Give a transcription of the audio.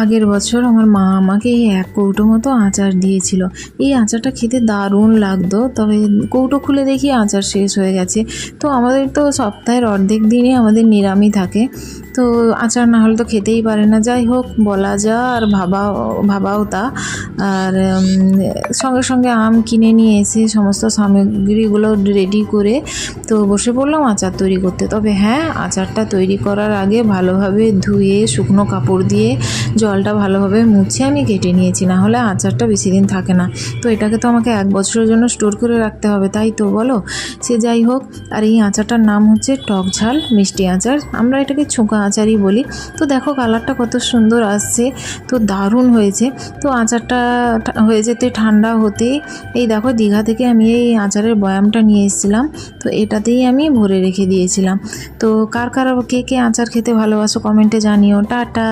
আগের বছর আমার মা আমাকে এই 1 কৌটো মতো আচার দিয়েছিল। এই আচারটা খেতে দারুণ লাগতো, তবে কৌটো খুলে দেখি আচার শেষ হয়ে গেছে। তো আমাদের তো সপ্তাহের অর্ধেক দিনই আমাদের নিরামই থাকে, তো আচার না হলে তো খেতেই পারে না। যাই হোক, বলা যা আর ভাবাও তা। আর সঙ্গে সঙ্গে আম কিনে নিয়ে এসে সমস্ত সামগ্রীগুলো রেডি করে তো বসে পড়লাম আচার তৈরি করতে। তবে হ্যাঁ, আচারটা তৈরি করার আগে ভালোভাবে ধুয়ে শুকনো কাপড় দিয়ে জলটা ভালোভাবে মুছে আমি কেটে নিয়েছি, না হলে আচারটা বেশি দিন থাকে না। তো এটাকে তো আমাকে 1 বছরের জন্য স্টোর করে রাখতে হবে, তাই তো বলো। সে যাই হোক, আর এই আচারটার নাম হচ্ছে টক ঝাল মিষ্টি আচার, আমরা এটাকে ছোঁকা আচারই বলি। তো দেখো কালারটা কত সুন্দর আসছে, তো দারুণ হয়েছে। তো আচারটা হয়ে যেতে ঠান্ডা হতেই এই দেখো দীঘা থেকে আমি এই আচারের বয়ামটা নিয়ে এসেছিলাম, তো এটাতেই আমি ভরে রেখে দিয়েছিলাম। তো কার কে কে আচার খেতে ভালোবাসো কমেন্টে জানিও। টাটা।